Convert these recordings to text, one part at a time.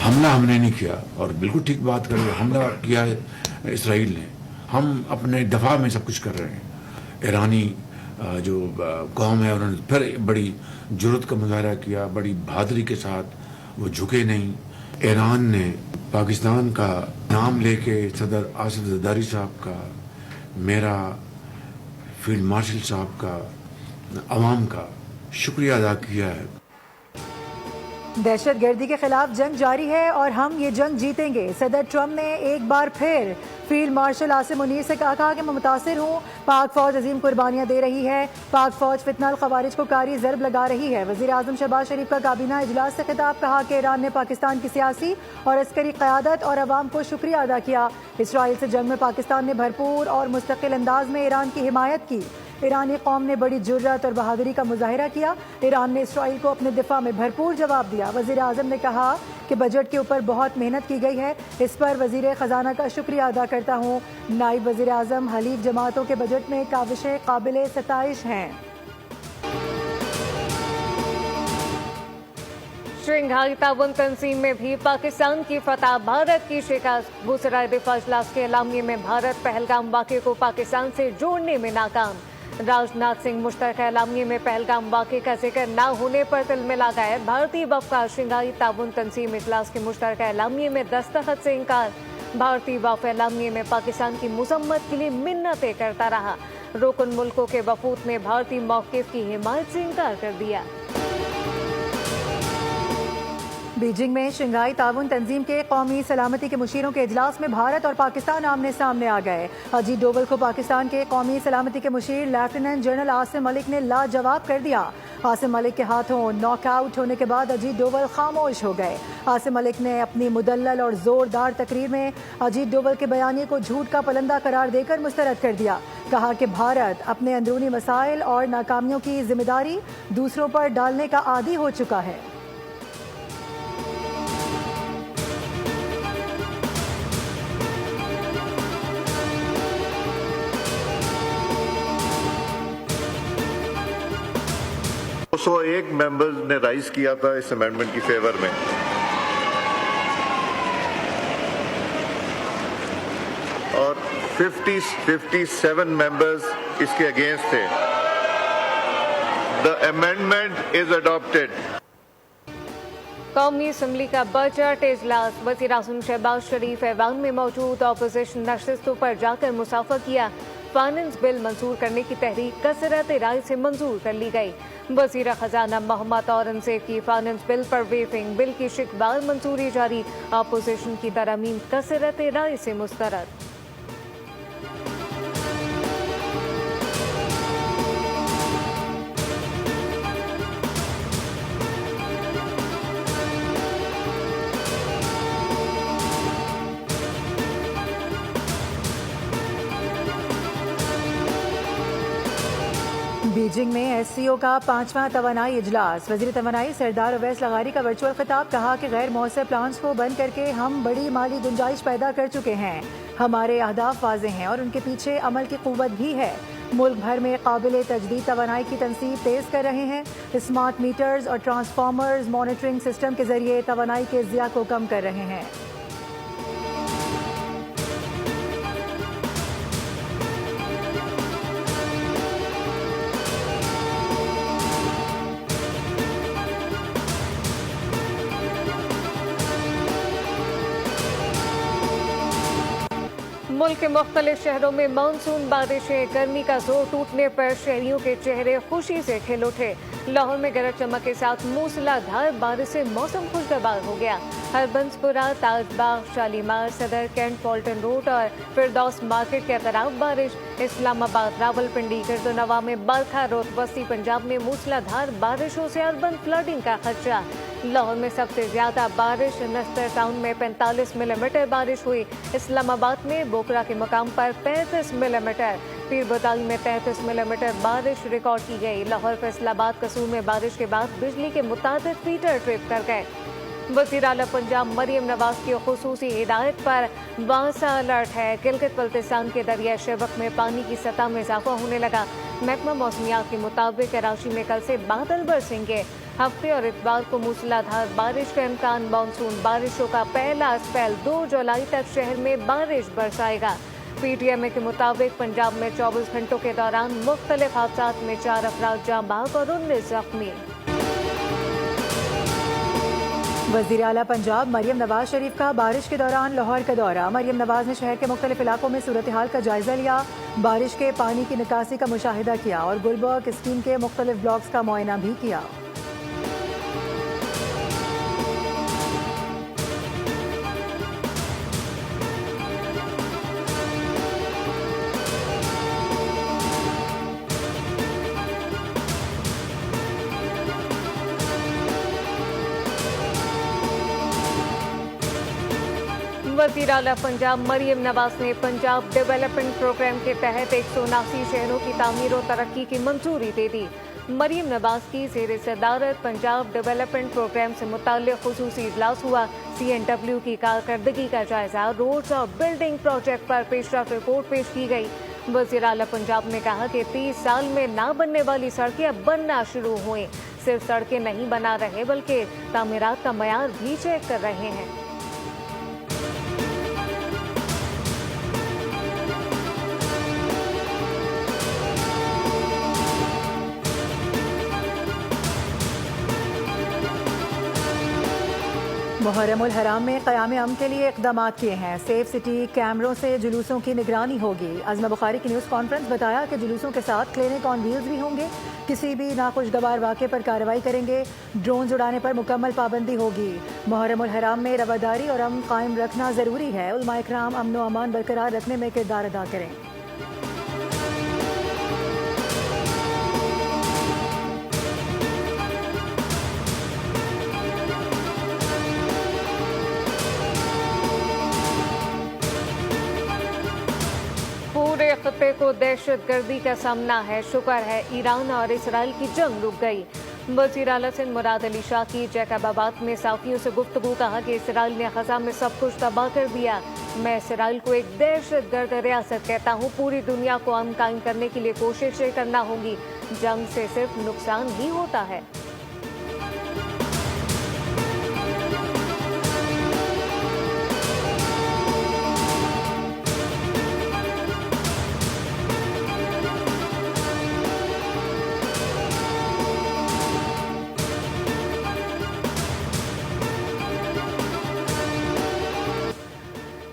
हमला हमने नहीं किया, और बिल्कुल ठीक बात कर रहे हैं, हमला किया है इसराइल ने। हम अपने दफा में सब कुछ कर रहे हैं। ईरानी जो कौम है उन्होंने फिर बड़ी जुर्रत का मुजाहरा किया, बड़ी बहादुरी के साथ वो झुके नहीं। ईरान ने पाकिस्तान का नाम लेके सदर आसिफ जरदारी साहब का, मेरा, फील्ड मार्शल साहब का, अवाम का शुक्रिया अदा किया है। दहशतगर्दी के खिलाफ जंग जारी है और हम ये जंग जीतेंगे। सदर ट्रंप ने एक बार फिर फील्ड मार्शल आसिम मुनीर से कहा कि मैं मुतासिर हूँ, पाक फौज अजीम कुर्बानियाँ दे रही है, पाक फौज फितनाल खवारिज को कारी ज़रब लगा रही है। वज़ीर आज़म शहबाज शरीफ का काबीना इजलास से खिताब, कहा कि ईरान ने पाकिस्तान की सियासी और अस्करी क़यादत और अवाम को शुक्रिया अदा किया। इसराइल से जंग में पाकिस्तान ने भरपूर और मुस्तकिल अंदाज में ईरान की हिमायत की। ईरानी कौम ने बड़ी जुर्रत और बहादुरी का मुजाहिरा किया। ईरान ने इसराइल को अपने दिफा में भरपूर जवाब दिया। वज़ीर आज़म ने कहा कि बजट के ऊपर बहुत मेहनत की गई है, इस पर वज़ीर ख़जाना का शुक्रिया अदा करता हूँ। नायब वज़ीर आज़म हलीफ जमातों के बजट में काविशें काबिल सताइश हैं। शंघाई ताउन तंजीम में भी पाकिस्तान की फतह, भारत की शिकस्त। दूसरा दिफा इजलास के एलामिये में भारत पहलगाम वाक़े को पाकिस्तान से जोड़ने में नाकाम। राजनाथ सिंह मुश्तरका एलामिये में पहलगाम वाक़े का जिक्र न होने पर तिलमिला गए। भारतीय वफ़द का शंघाई ताउन तंजीम इजलास के मुश्तरका एलामिये में दस्तखत से इनकार। भारतीय वफ़द एलामिये में पाकिस्तान की मज़म्मत के लिए मिन्नतें करता रहा। रुकन मुल्कों के वफूद ने भारतीय मौक़िफ़ की हिमायत से इनकार कर दिया। बीजिंग में शंघाई ताउन तंजीम के कौमी सलामती के मुशीरों के इजलास में भारत और पाकिस्तान आमने सामने आ गए। अजीत डोवल को पाकिस्तान के कौमी सलामती के मुशीर लेफ्टिनेंट जनरल आसिम मलिक ने लाजवाब कर दिया। आसिम मलिक के हाथों नॉकआउट होने के बाद अजीत डोवल खामोश हो गए। आसिम मलिक ने अपनी मुदल्लल और जोरदार तकरीर में अजीत डोवल के बयानिए को झूठ का पलंदा करार देकर मुस्तरद कर दिया। कहा कि भारत अपने अंदरूनी मसाइल और नाकामियों की जिम्मेदारी दूसरों पर डालने का आदी हो चुका है। एक मेंबर्स ने राइज किया था इस अमेंडमेंट की फेवर में, और 57 मेंबर्स इसके अगेंस्ट थे। The amendment is adopted. कौमी असम्बली का बजट इजलास। वज़ीर आज़म शहबाज शरीफ ऐवान में मौजूद ऑपोजिशन नशस्तों पर जाकर मुसाफा किया। फाइनेंस बिल मंजूर करने की तहरीक कसरत राय से मंजूर कर ली गई। वज़ीर ख़जाना मोहम्मद औरंगज़ेब की फाइनेंस बिल पर ब्रीफिंग। बिल की शिकबार मंजूरी जारी। अपोजिशन की तरमीम कसरत राय से मुस्तरद। बीजिंग में एससीओ का 5वां तवानाई इजलास। वज़ीर तवानाई सरदार अवैस लगारी का वर्चुअल खिताब, कहा कि गैर मौसर प्लांट्स को बंद करके हम बड़ी माली गुंजाइश पैदा कर चुके हैं। हमारे अहदाफ वाज़ेह हैं और उनके पीछे अमल की क़ुव्वत भी है। मुल्क भर में काबिल तजदीद तवानाई की तनसीब तेज़ कर रहे हैं। स्मार्ट मीटर्स और ट्रांसफार्मर्स मॉनिटरिंग सिस्टम के जरिए तवानाई के ज़िया को कम कर रहे हैं। मुल्क के मुख्तलिफ शहरों में मानसून बारिशें। गर्मी का जोर टूटने पर शहरियों के चेहरे खुशी से खिल उठे। लाहौर में गरज चमक के साथ मूसलाधार बारिश से मौसम खुशगवार हो गया। हरबंसपुरा, ताजबाग, शालीमार, सदर कैंट, पॉल्टन रोड और फिरदौस मार्केट के अतराफ बारिश। इस्लामाबाद, रावलपिंडी, गिरदोनवा में बरखा। वस्ती पंजाब में मूसलाधार बारिशों से अर्बन फ्लडिंग का खदशा। लाहौर में सबसे ज्यादा बारिश नस्तर टाउन में 45 मिलीमीटर बारिश हुई। इस्लामाबाद में बोकरा के मकाम पर 35 मिलीमीटर, पीर बताली में 33 मिलीमीटर बारिश रिकॉर्ड की गई। लाहौर, फैसलाबाद, कसूर में बारिश के बाद बिजली के मुताबिक फीडर ट्रिप कर गए। वज़ीर आला पंजाब मरियम नवाज की खुसूसी हिदायत पर बांसा अलर्ट है। गिलगित बल्तिस्तान के दरिया शबक में पानी की सतह में इजाफा होने लगा। महकमा मौसमियात के मुताबिक कराची में कल से बादल बरसेंगे। हफ्ते और इतवार को मूसलाधार बारिश का इम्कान। मानसून बारिशों का पहला स्पेल 2 जुलाई तक शहर में बारिश बरसाएगा। पीटीएमए के मुताबिक पंजाब में 24 घंटों के दौरान मुख्तलिफ हादसात में 4 अफराद जाँ बहक और 19 जख्मी। वज़ीर आला पंजाब मरियम नवाज शरीफ का बारिश के दौरान लाहौर का दौरा। मरियम नवाज ने शहर के मुख्तलिफ इलाकों में सूरत हाल का जायजा लिया, बारिश के पानी की निकासी का मुशाहिदा किया और गुलबर्ग स्कीम के मुख्तलिफ ब्लॉक्स का मुआयना भी किया। वज़ीर आला पंजाब मरियम नवाज ने पंजाब डेवलपमेंट प्रोग्राम के तहत 179 शहरों की तामीर और तरक्की की मंजूरी दे दी। मरियम नवाज की ज़ेर सदारत पंजाब डेवलपमेंट प्रोग्राम से मुताल्लिक़ खुसूसी इजलास हुआ। CNW की कारकर्दगी का जायजा, रोड्स और बिल्डिंग प्रोजेक्ट पर पेशरफ रिपोर्ट पेश की गई। वज़ीर आला पंजाब ने कहा कि 30 साल में ना बनने वाली सड़कें अब बनना शुरू हुई। सिर्फ सड़कें नहीं बना रहे बल्कि तामीरात का मयार भी चेक कर रहे हैं। मुहर्रम उल हराम में क़याम अमन के लिए इक़दाम किए हैं। सेफ सिटी कैमरों से जुलूसों की निगरानी होगी। अज़मा बुखारी की न्यूज़ कॉन्फ्रेंस बताया कि जुलूसों के साथ क्लिनिक ऑन व्हील्स भी होंगे। किसी भी नाखुशगवार वाक़े पर कार्रवाई करेंगे। ड्रोन उड़ाने पर मुकम्मल पाबंदी होगी। मुहर्रम उल हराम में रवादारी और अमन कायम रखना ज़रूरी है। उलमा इकराम अमन व अमान बरकरार रखने में किरदार अदा करें। पूरे खत्ते को दहशतगर्दी का सामना है। शुक्र है ईरान और इसराइल की जंग रुक गई। वज़ीर आला सिंध मुराद अली शाह की जैकबाबाद में साफियों से गुफ्तगू, कहा कि इसराइल ने ग़ज़ा में सब कुछ तबाह कर दिया। मैं इसराइल को एक दहशतगर्द रियासत कहता हूँ। पूरी दुनिया को अमन कायम करने के लिए कोशिशें करना होगी। जंग से सिर्फ नुकसान ही होता है।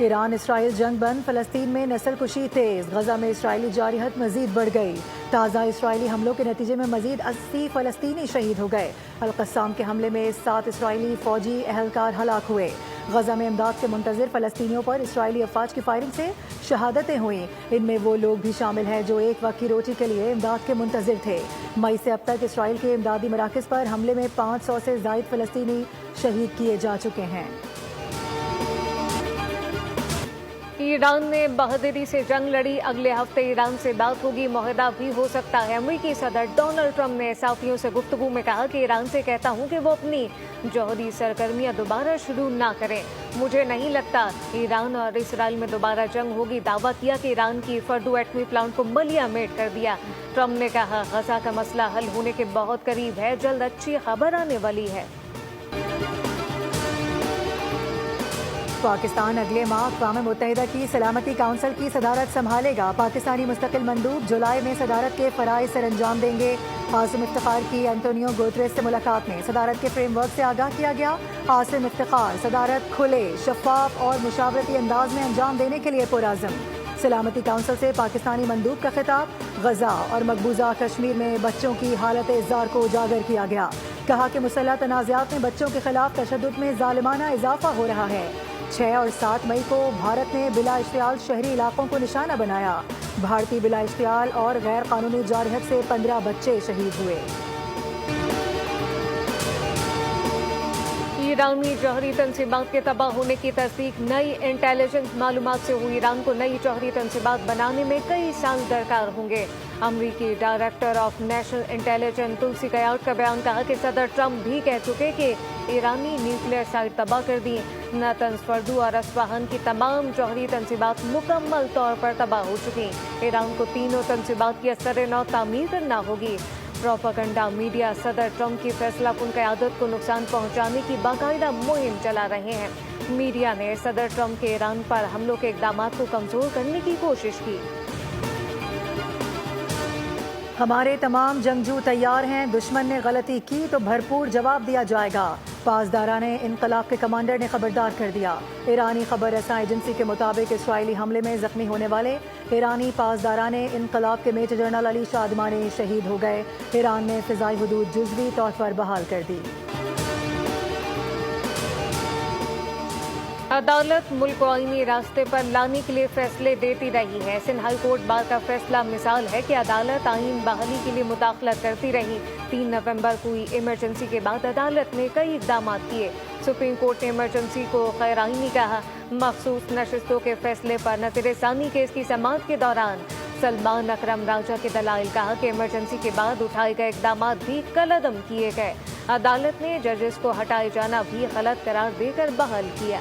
ईरान इसराइल जंग बंद, फ़लस्तीन में नस्ल कुशी तेज़। गजा में इसराइली जारहत मजीद बढ़ गई। ताज़ा इसराइली हमलों के नतीजे में मजीद 80 फ़लस्तीनी शहीद हो गए। अल-क़स्साम के हमले में 7 इसराइली फ़ौजी एहलकार हलाक हुए। गजा में इमदाद के मुंतज़िर फ़लस्तीनियों पर इसराइली अफवाज की फायरिंग से शहादतें हुई। इनमें वो लोग भी शामिल हैं जो एक वक्त की रोटी के लिए इमदाद के मुंतज़िर थे। मई से अब तक इसराइल के इमदादी मराकज़ पर हमले में 500 से ज़ायद फ़लस्तीनी शहीद किए जा चुके हैं। ईरान ने बहादुरी से जंग लड़ी। अगले हफ्ते ईरान से बात होगी, मुआहदा भी हो सकता है। अमेरिकी सदर डोनाल्ड ट्रंप ने साफियों से गुफ्तगू में कहा कि ईरान से कहता हूं कि वो अपनी जौहरी सरगर्मियां दोबारा शुरू ना करें। मुझे नहीं लगता ईरान और इसराइल में दोबारा जंग होगी। दावा किया कि ईरान की फर्दो एटमी प्लांट को मलियामेट कर दिया। ट्रंप ने कहा गजा का मसला हल होने के बहुत करीब है, जल्द अच्छी खबर आने वाली है। पाकिस्तान अगले माह अक़वाम मुत्तहिदा की सलामती काउंसिल की सदारत संभालेगा। पाकिस्तानी मुस्तकिल मंदूब जुलाई में सदारत के फ़राइज़ सर अंजाम देंगे। आसिम इफ्तिखार की एंटोनियो गुतरेस से मुलाकात में सदारत के फ्रेमवर्क से आगाह किया गया। आसिम इफ्तिखार सदारत खुले, शफाफ और मुशावरती अंदाज में अंजाम देने के लिए पुरअज़म। सलामती काउंसिल से पाकिस्तानी मंदूब का खिताब। गजा और मकबूजा कश्मीर में बच्चों की हालत इज़्ज़ार को उजागर किया गया। कहा कि मुसल्लह तनाज़ात में बच्चों के खिलाफ तशद्दुद में ज़ालिमाना इजाफा हो रहा है। 6 और 7 मई को भारत ने बिला इश्तियाल शहरी इलाकों को निशाना बनाया। भारतीय बिला इश्तियाल और गैर कानूनी जारहत से 15 बच्चे शहीद हुए। ईरानी जौहरी तंसीबात के तबाह होने की तस्दीक नई इंटेलिजेंस मालूमात से हुई। ईरान को नई जौहरी तंसीबात बनाने में कई साल दरकार होंगे। अमरीकी डायरेक्टर ऑफ नेशनल इंटेलिजेंस तुलसी गयार्ड का बयान, कहा कि सदर ट्रंप भी कह चुके कि ईरानी न्यूक्लियर साइट तबाह कर दी। नातंज फर्दू और अस्फहान की तमाम जौहरी तंसीबात मुकम्मल तौर पर तबाह हो चुकी। ईरान को तीनों तंसीबात की असर नौ तामीर करना होगी। प्रोपेगेंडा मीडिया सदर ट्रंप की फैसलाकुन क़यादत को नुकसान पहुंचाने की बाकायदा मुहिम चला रहे हैं। मीडिया ने सदर ट्रंप के ईरान पर हमलों के इक़दाम को कमजोर करने की कोशिश की। हमारे तमाम जंगजू तैयार हैं, दुश्मन ने गलती की तो भरपूर जवाब दिया जाएगा। पासदाराने इनकलाब के कमांडर ने खबरदार कर दिया। ईरानी खबर रसां एजेंसी के मुताबिक इसराइली हमले में जख्मी होने वाले ईरानी पासदाराने इनकलाब के मेजर जनरल अली शादमानी शहीद हो गए। ईरान ने फिजाई हुदूद जुज़वी तौर पर बहाल कर दी। अदालत मुल्क को आईनी रास्ते पर लाने के लिए फैसले देती रही है। सिंध हाई कोर्ट बार का फैसला मिसाल है कि अदालत आईन बहाली के लिए मुदाखलत करती रही। 3 नवंबर को हुई इमरजेंसी के बाद अदालत ने कई इक़दाम किए। सुप्रीम कोर्ट ने इमरजेंसी को गैर आईनी कहा। मखसूस नशिस्तों के फैसले पर नज़र-ए-सानी केस की समाअत के दौरान सलमान अकरम राजा के दलाइल कहा कि इमरजेंसी के बाद उठाए गए इक़दाम भी कलअदम किए गए। अदालत ने जजेस को हटाए जाना भी गलत करार देकर बहाल किया।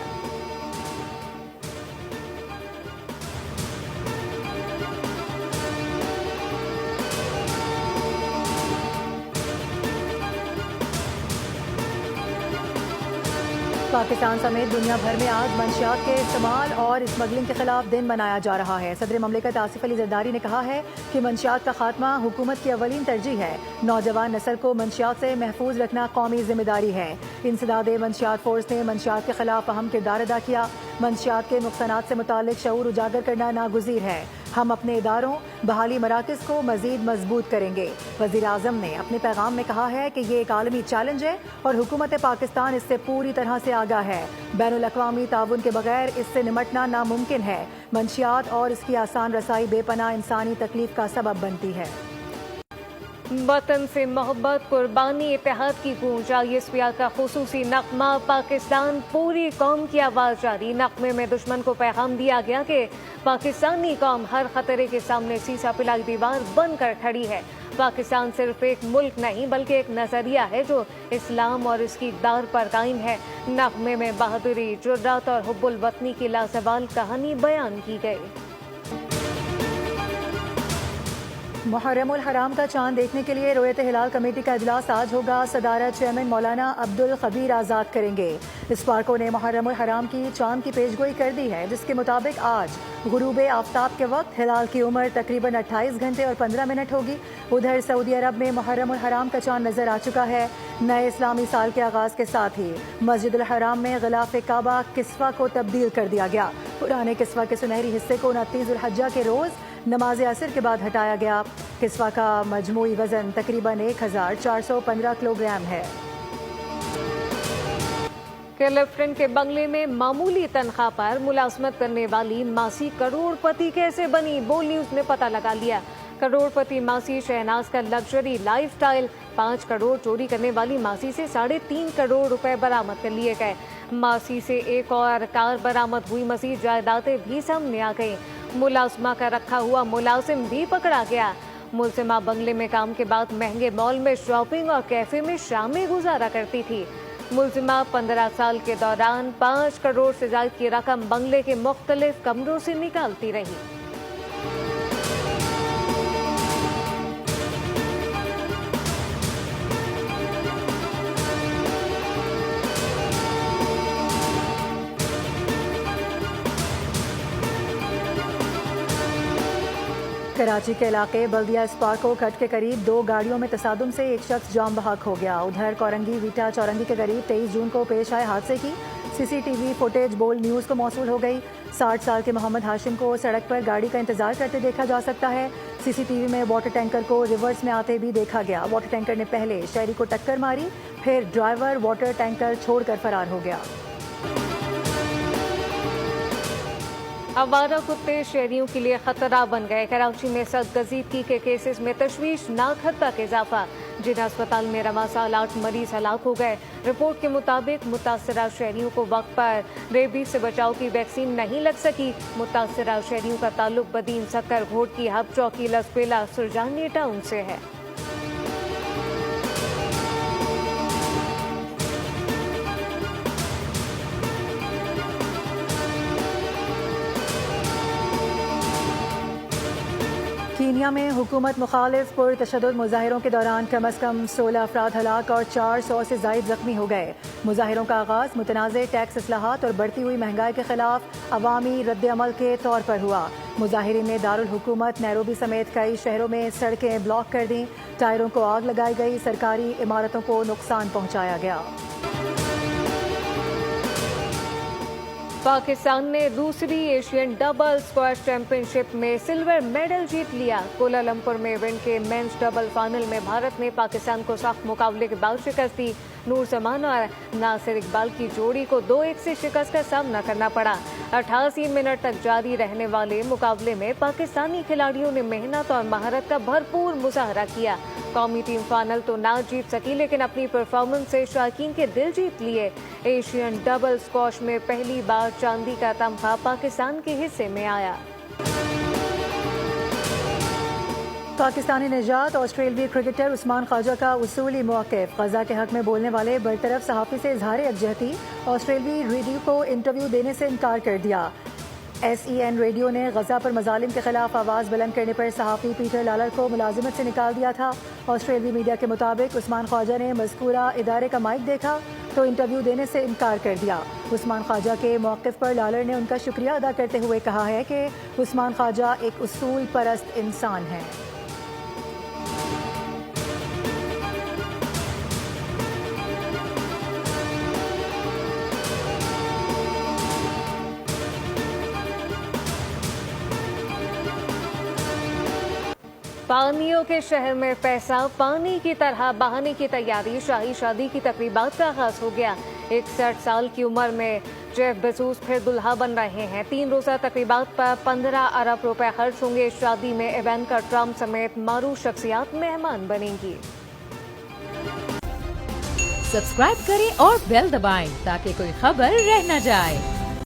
पाकिस्तान समेत दुनिया भर में आज मंशियात के इस्तेमाल और स्मगलिंग के खिलाफ दिन मनाया जा रहा है। सदर ममलिकत आसिफ अली जरदारी ने कहा है कि मंशियात का खात्मा हुकूमत की अवलीन तरजीह है। नौजवान नस्ल को मंशियात से महफूज रखना कौमी जिम्मेदारी है। इंसदाद मंशियात फोर्स ने मंशियात के खिलाफ अहम किरदार अदा किया। मंशियात के नुकसानात से मुतालिक शऊर उजागर करना नागुज़ीर है। हम अपने इदारों बहाली मराकज़ को मज़ीद मजबूत करेंगे। वज़ीर आज़म ने अपने पैगाम में कहा है कि ये एक आलमी चैलेंज है और हुकूमत पाकिस्तान इससे पूरी तरह से आगाह है। बैनुल-अक़वामी ताउन के बगैर इससे निमटना नामुमकिन है। मंशियात और इसकी आसान रसाई बेपनाह इंसानी तकलीफ का सबब बनती है। वतन से मोहब्बत, कुर्बानी, इत्तेहाद की गूंज। ISPR का खुसूसी नगमा, पाकिस्तान पूरी कौम की आवाज़ जारी। नगमे में दुश्मन को पैगाम दिया गया कि पाकिस्तानी कौम हर खतरे के सामने सीसा पिलाई दीवार बनकर खड़ी है। पाकिस्तान सिर्फ एक मुल्क नहीं बल्कि एक नजरिया है जो इस्लाम और इसकी इक़दार पर कायम है। नगमे में बहादुरी, जुर्रत और हुब्बुल वतनी की लाजवाल कहानी बयान की गई। मुहर्रमुल हराम का चांद देखने के लिए रोयत हिलाल कमेटी का इजलास आज होगा। सदारत चेयरमैन मौलाना अब्दुल खबीर आज़ाद करेंगे। स्पार्को ने मुहर्रमुल हराम की चांद की पेशगोई कर दी है, जिसके मुताबिक आज गुरूब आफ्ताब के वक्त हिलाल की उम्र तकरीबन 28 घंटे और 15 मिनट होगी। उधर सऊदी अरब में मुहर्रमुल हराम का चांद नजर आ चुका है। नए इस्लामी साल के आगाज के साथ ही मस्जिदुल हराम में गिलाफ काबा किस्वा को तब्दील कर दिया गया। पुराने किस्वा के सुनहरी हिस्से को 29 ज़ुल्हज्जा के रोज नमाज असर के बाद हटाया गया। किस्वा का मजमूई वजन तकरीबन 1415 किलोग्राम है। कैलिफोर्निया के बंगले में मामूली तनख्वाह पर मुलाजमत करने वाली मासी करोड़पति कैसे बनी, बोल न्यूज ने पता लगा लिया। करोड़पति मासी शहनाज का लग्जरी लाइफस्टाइल। 5 करोड़ चोरी करने वाली मासी से 3.5 करोड़ रुपए बरामद कर लिए गए। मासी से एक और कार बरामद हुई। मजीद जायदादें भी सामने आ गई। मुलाजमा का रखा हुआ मुलाजिम भी पकड़ा गया। मुलजिमा बंगले में काम के बाद महंगे मॉल में शॉपिंग और कैफे में शामें गुजारा करती थी। मुलजिमा 15 साल के दौरान 5 करोड़ से ज्यादा की रकम बंगले के मुख्तलिफ कमरों से निकालती रही। कराची के इलाके बल्दिया स्पार्को कट के करीब 2 गाड़ियों में तसादुम से एक शख्स जाम बहक हो गया। उधर कोरंगी वीटा चौरंगी के करीब 23 जून को पेश आए हादसे की CCTV फुटेज बोल न्यूज़ को मौसूल हो गई। 60 साल के मोहम्मद हाशिम को सड़क पर गाड़ी का इंतजार करते देखा जा सकता है। CCTV में वाटर टैंकर को रिवर्स में आते भी देखा गया। वाटर टैंकर ने पहले शहरी को टक्कर मारी, फिर ड्राइवर वाटर टैंकर छोड़कर फरार हो गया। आवारा कुत्ते शहरियों के लिए खतरा बन गए। कराची में सदगजीदगी के केसेस में तशवीशनाक हद तक इजाफा। जिला अस्पताल में रवा साल 8 मरीज हलाक हो गए। रिपोर्ट के मुताबिक मुतासरा शहरियों को वक्त पर रेबीज से बचाव की वैक्सीन नहीं लग सकी। मुतासरा शहरियों का ताल्लुक बदीन सक्कर घोट की हब चौकी लसपेला सुरजानी टाउन से है। कीनिया में हुकूमत मुखालिफ पुरतशद्दुद मुजाहिरों के दौरान कम अज़ कम 16 अफराद हलाक और 400 से ज़ायद ज़ख्मी हो गए। मुजाहिरों का आगाज़ मुतनाज़ टैक्स इस्लाहात और बढ़ती हुई महंगाई के खिलाफ अवामी रद्द-ए-अमल के तौर पर हुआ। मुजाहिरीन ने दारुल हुकूमत नैरोबी समेत कई शहरों में सड़कें ब्लॉक कर दी, टायरों को आग लगाई गई, सरकारी इमारतों को नुकसान पहुँचाया गया। पाकिस्तान ने दूसरी एशियन डबल स्क्वैश चैंपियनशिप में सिल्वर मेडल जीत लिया। कोलालंपुर में इवेंट के मेंस डबल फाइनल में भारत ने पाकिस्तान को सख्त मुकाबले के बाद शिकस्त दी। नूर जमान और नासिर इकबाल की जोड़ी को 2-1 से शिकस्त का सामना करना पड़ा। 88 मिनट तक जारी रहने वाले मुकाबले में पाकिस्तानी खिलाड़ियों ने मेहनत और महारत का भरपूर मुजाहरा किया। कौमी टीम फाइनल तो ना जीत सकी, लेकिन अपनी परफॉर्मेंस से शायकीन के दिल जीत लिए। एशियन डबल स्क्वैश में पहली बार चांदी का तमगा पाकिस्तान के हिस्से में आया। पाकिस्तानी निजात ऑस्ट्रेलियाई क्रिकेटर उस्मान ख्वाजा का उसूली मौक़िफ़। ग़ज़ा के हक़ में बोलने वाले बरतरफ सहाफ़ी से इज़हार यकजहती। ऑस्ट्रेलियाई रेडियो को इंटरव्यू देने से इनकार कर दिया। SEN रेडियो ने ग़ज़ा पर मज़ालिम के खिलाफ आवाज़ बुलंद करने पर सहाफ़ी पीटर लालर को मुलाजिमत से निकाल दिया था। ऑस्ट्रेलियाई मीडिया के मुताबिक उस्मान ख्वाजा ने मज़कूरा इदारे का माइक देखा तो इंटरव्यू देने से इनकार कर दिया। उस्मान ख्वाजा के मौक़िफ़ पर लालर ने उनका शुक्रिया अदा करते हुए कहा है कि उस्मान ख्वाजा एक उसूल परस्त इंसान हैं। पानियों के शहर में पैसा पानी की तरह बहाने की तैयारी। शाही शादी की तकरीबात का आगाज हो गया। 61 साल की उम्र में जेफ बेजोस फिर दुल्हा बन रहे हैं। 3 रोज़ा तकरीबात पर 15 अरब रुपए खर्च होंगे। शादी में इवांका ट्रम्प समेत मारूफ शख्सियात मेहमान बनेंगी। सब्सक्राइब करें और बेल दबाएं ताकि कोई खबर रह न जाए।